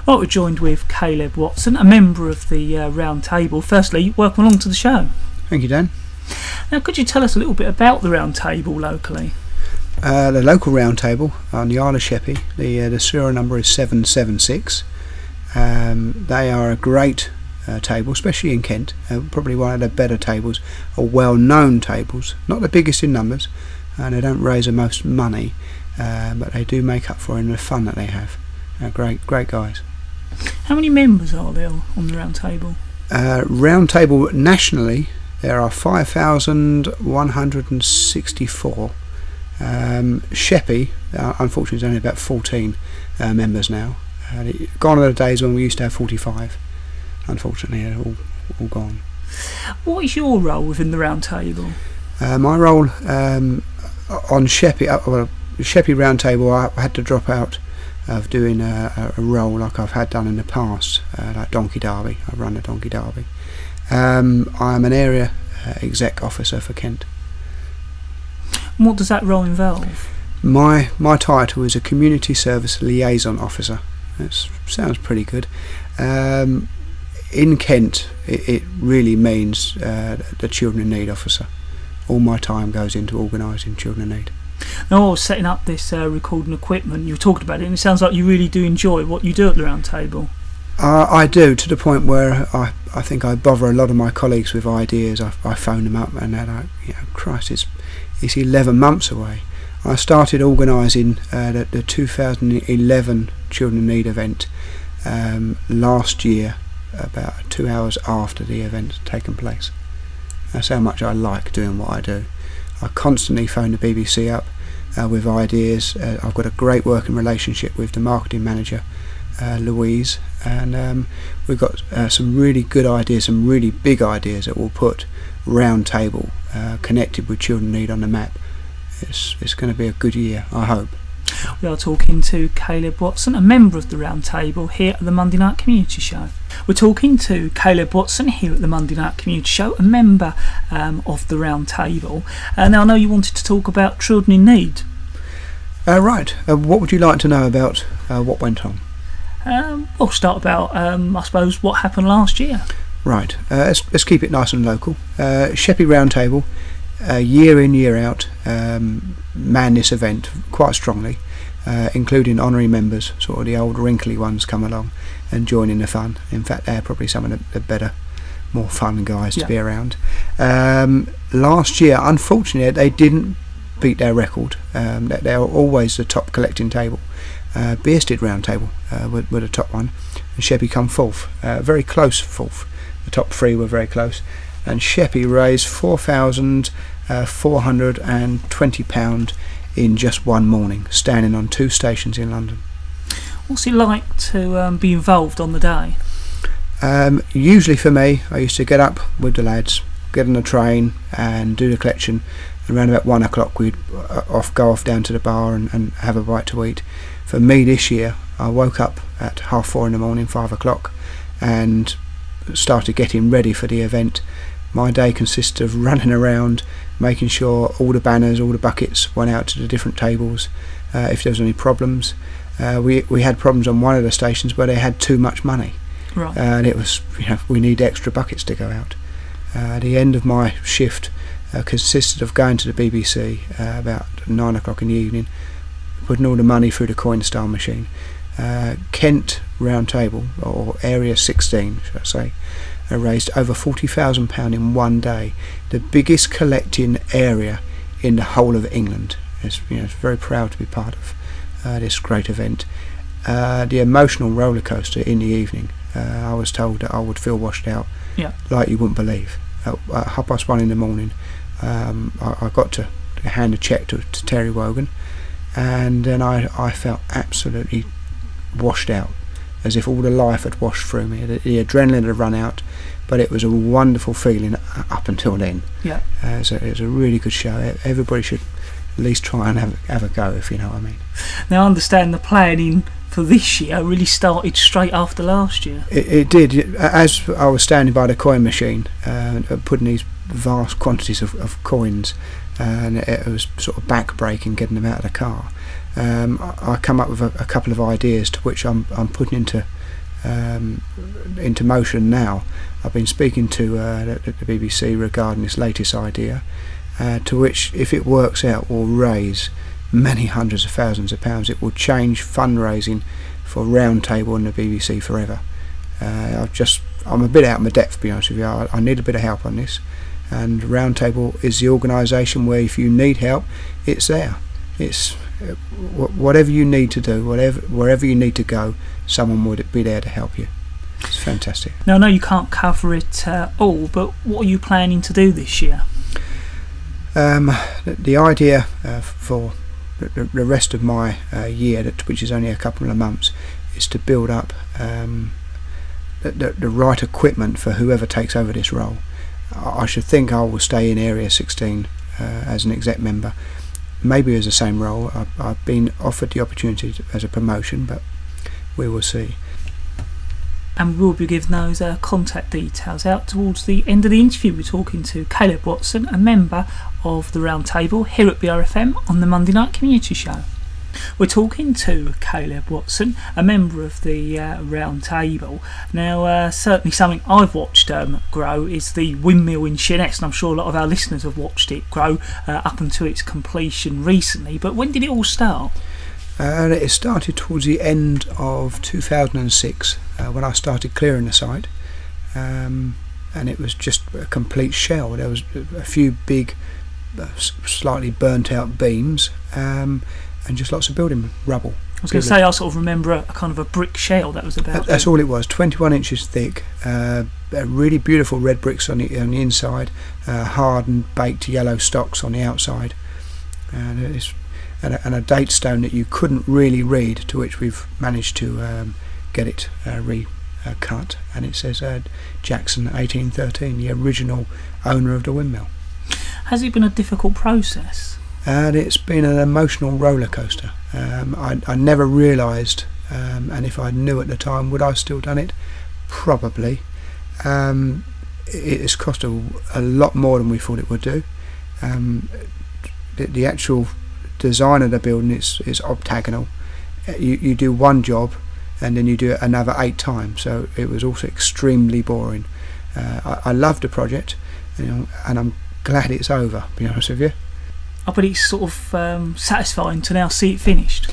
Well, we're joined with Caleb Watson, a member of the Round Table. Firstly, welcome along to the show. Thank you, Dan. Now, could you tell us a little bit about the Round Table locally? The local Round Table on the Isle of Sheppey, the serial number is 776. They are a great table, especially in Kent. Probably one of the better tables, or well-known tables. Not the biggest in numbers, and they don't raise the most money, but they do make up for it in the fun that they have. Great guys. How many members are there on the Round Table? Round Table nationally, there are 5,164. Sheppey, unfortunately, is only about 14 members now. Gone are the days when we used to have 45. Unfortunately, they're all gone. What is your role within the Round Table? My role on Sheppey, Sheppey Round Table, I had to drop out of doing a role like I've had done in the past, like Donkey Derby. I run a Donkey Derby. I'm an area exec officer for Kent. And what does that role involve? My title is a community service liaison officer. That sounds pretty good. In Kent, it really means the children in need officer. All my time goes into organising children in need. Now, I was setting up this recording equipment. You were talking about it, and it sounds like you really do enjoy what you do at the Round Table. I do, to the point where I think I bother a lot of my colleagues with ideas. I phone them up, and they're like, Christ, it's 11 months away. I started organising the 2011 Children in Need event last year, about 2 hours after the event had taken place. That's how much I like doing what I do. I constantly phone the BBC up with ideas. I've got a great working relationship with the marketing manager, Louise, and we've got some really good ideas, some really big ideas that will put Round Table connected with Children in Need on the map. It's going to be a good year, I hope. We are talking to Caleb Watson, a member of the Round Table here at the Monday Night Community Show. We're talking to Caleb Watson here at the Monday Night Community Show, a member of the Round Table. Now, I know you wanted to talk about children in need. Right. What would you like to know about what went on? We'll start about, I suppose, what happened last year. Right. Let's keep it nice and local. Sheppey Round Table, year in, year out, man this event quite strongly, including honorary members, sort of the old wrinkly ones come along and join in the fun. In fact, they're probably some of the better, more fun guys to be around. Last year, unfortunately, they didn't beat their record. They were always the top collecting table. Bearsted Round Table were the top one, and Sheppey come fourth, very close fourth. The top three were very close, and Sheppey raised £4,420 in just one morning, standing on 2 stations in London. What's it like to be involved on the day? Usually for me, I used to get up with the lads, get on the train and do the collection, and around about 1 o'clock we'd go off down to the bar and have a bite to eat. For me this year, I woke up at 4:30 in the morning, 5 o'clock, and started getting ready for the event. My day consisted of running around, making sure all the banners, all the buckets went out to the different tables. If there was any problems, we had problems on one of the stations where they had too much money, right. And it was, we need extra buckets to go out. The end of my shift consisted of going to the BBC about 9 o'clock in the evening, putting all the money through the coin style machine. Kent Round Table, or Area 16 should I say, raised over £40,000 in one day, the biggest collecting area in the whole of England. It's very proud to be part of this great event. The emotional roller coaster in the evening, I was told that I would feel washed out, like you wouldn't believe. At 1:30 in the morning, I got to hand a cheque to Terry Wogan, and then I felt absolutely washed out, as if all the life had washed through me. The adrenaline had run out, but it was a wonderful feeling up until then. It was a really good show. Everybody should at least try and have a go, if you know what I mean. Now, I understand the planning for this year really started straight after last year. It did. As I was standing by the coin machine, putting these vast quantities of coins, and it was sort of back-breaking getting them out of the car. I come up with a couple of ideas, to which I'm putting into into motion now. I've been speaking to the BBC regarding this latest idea, to which, if it works out, will raise many hundreds of thousands of pounds. It will change fundraising for Round Table and the BBC forever. I'm a bit out of my depth, to be honest with you. I need a bit of help on this, and Round Table is the organisation where, if you need help, it's there. It's whatever you need to do, wherever you need to go, someone would be there to help you. It's fantastic. Now, I know you can't cover it all, but what are you planning to do this year? The idea for the rest of my year, which is only a couple of months, is to build up the right equipment for whoever takes over this role. I should think I will stay in Area 16 as an exec member, maybe as the same role. I've been offered the opportunity as a promotion, but we will see. And we'll be giving those contact details out towards the end of the interview. We're talking to Caleb Watson, a member of the Round Table here at BRFM on the Monday Night Community Show. We're talking to Caleb Watson, a member of the Round Table. Now, certainly something I've watched grow is the windmill in Sheerness, and I'm sure a lot of our listeners have watched it grow up until its completion recently. But when did it all start? It started towards the end of 2006 when I started clearing the site, and it was just a complete shell. There was a few big, slightly burnt out beams, and just lots of building rubble. I was going to say, I sort of remember a kind of a brick shell that was about. That's all it was, 21 inches thick, really beautiful red bricks on the inside, hard and baked yellow stocks on the outside, and a date stone that you couldn't really read, to which we've managed to get it recut, and it says Jackson 1813, the original owner of the windmill. Has it been a difficult process? And it's been an emotional roller coaster. I never realised, and if I knew at the time, would I have still done it? Probably. It has cost a lot more than we thought it would do. The actual design of the building is octagonal. You do one job and then you do it another 8 times, so it was also extremely boring. I loved the project, and I'm glad it's over, to be honest with you. But it's sort of satisfying to now see it finished.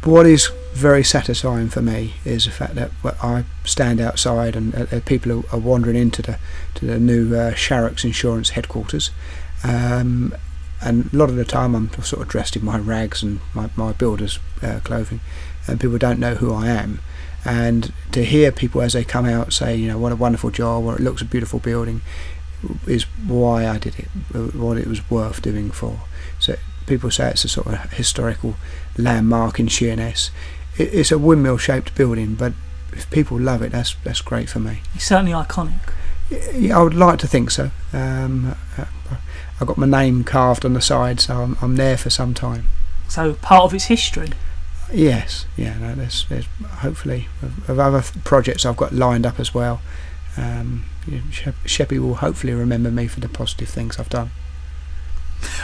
What is very satisfying for me is the fact that I stand outside and people are wandering into the new Sharrock's Insurance headquarters, and a lot of the time I'm sort of dressed in my rags and my builder's clothing, and people don't know who I am. And to hear people as they come out say, what a wonderful job, or it looks a beautiful building, is why I did it, what it was worth doing for. So people say it's a sort of historical landmark in Sheerness. It's a windmill shaped building, but if people love it, that's great for me. It's certainly iconic. Yeah, I would like to think so. I've got my name carved on the side, so I'm there for some time. So part of its history? Yes, yeah. No, there's hopefully of other projects I've got lined up as well. Sheppy will hopefully remember me for the positive things I've done.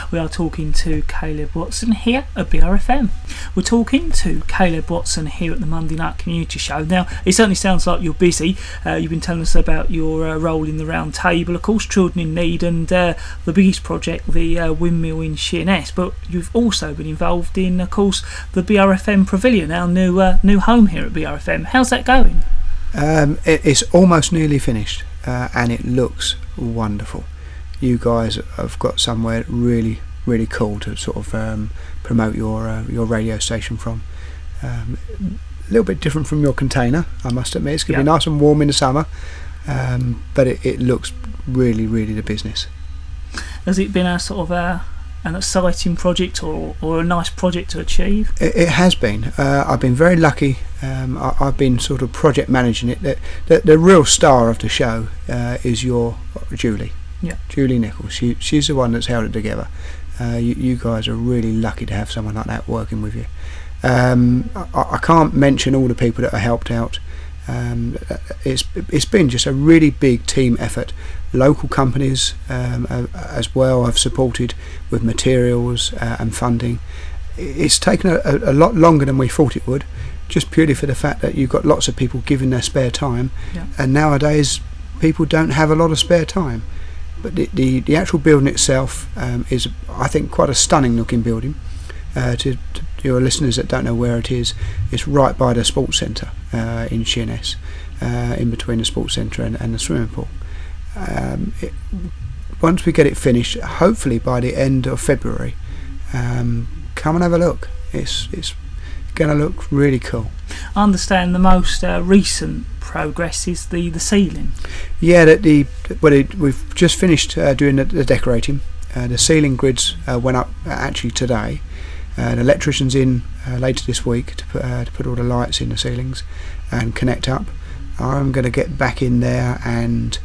We are talking to Caleb Watson here at BRFM. We're talking to Caleb Watson here at the Monday Night Community Show. Now, it certainly sounds like you're busy. You've been telling us about your role in the Round Table, of course, Children in Need, and the biggest project, the windmill in Sheerness. But you've also been involved in, of course, the BRFM Pavilion, our new home here at BRFM. How's that going? It's almost nearly finished, and it looks wonderful. You guys have got somewhere really, really cool to sort of promote your radio station from. A little bit different from your container, I must admit. It's going to be nice and warm in the summer, but it looks really, really the business. Has it been a sort of an exciting project or a nice project to achieve? It has been. I've been very lucky. I've been sort of project managing it. The real star of the show is your Julie. Yeah. Julie Nichols. She's the one that's held it together. You guys are really lucky to have someone like that working with you. I can't mention all the people that have helped out. It's been just a really big team effort. Local companies as well have supported with materials and funding. It's taken a lot longer than we thought it would, just purely for the fact that you've got lots of people giving their spare time, Yeah. and nowadays people don't have a lot of spare time. But the actual building itself is, I think, quite a stunning looking building. To your listeners that don't know where it is, it's right by the sports centre in Sheerness, in between the sports centre and the swimming pool. Once we get it finished, hopefully by the end of February, come and have a look. It's going to look really cool. I understand the most recent progress is the ceiling. Yeah, we've just finished doing the decorating. The ceiling grids went up actually today. The electrician's in later this week to put all the lights in the ceilings and connect up. I'm going to get back in there and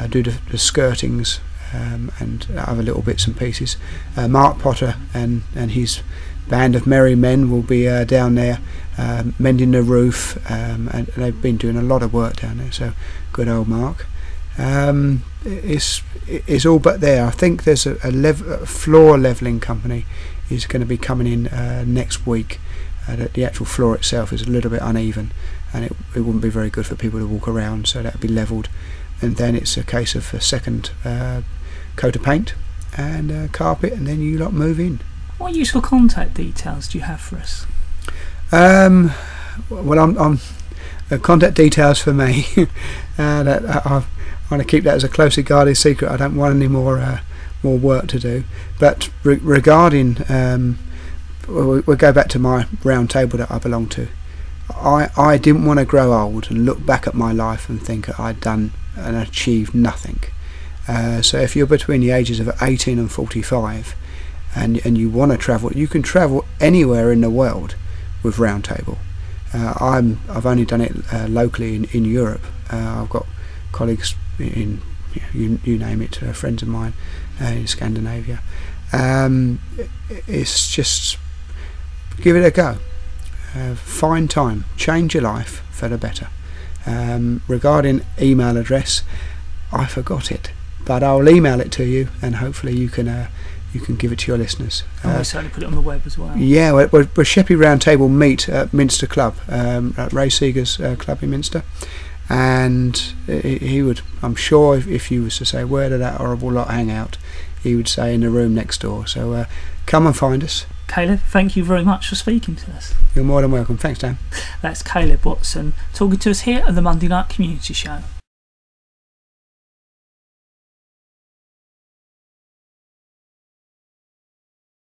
do the skirtings and other little bits and pieces. Mark Potter and his band of merry men will be down there mending the roof, and they've been doing a lot of work down there, so good old Mark. It's all but there. I think there's a floor levelling company is going to be coming in next week. The actual floor itself is a little bit uneven, and it wouldn't be very good for people to walk around, so that'll be levelled, and then it's a case of a second coat of paint and carpet, and then you lot move in. What useful contact details do you have for us? Well, I'm contact details for me. That I want to keep that as a closely guarded secret. I don't want any more work to do. But regarding, we'll go back to my round table that I belong to. I didn't want to grow old and look back at my life and think that I'd done and achieved nothing. So if you're between the ages of 18 and 45, and you want to travel, you can travel anywhere in the world with Round Table. I've only done it locally in Europe. I've got colleagues in you name it, friends of mine in Scandinavia. It's just give it a go. Find time, change your life for the better. Regarding email address, I forgot it, but I'll email it to you, and hopefully you can give it to your listeners. I'll certainly put it on the web as well. Yeah, we're Sheppey Round Table meet at Minster Club, at Ray Seeger's club in Minster, and he would, I'm sure, if you was to say where did that horrible lot hang out, he would say in the room next door. So come and find us. Caleb, thank you very much for speaking to us. You're more than welcome. Thanks, Dan. That's Caleb Watson talking to us here at the Monday Night Community Show.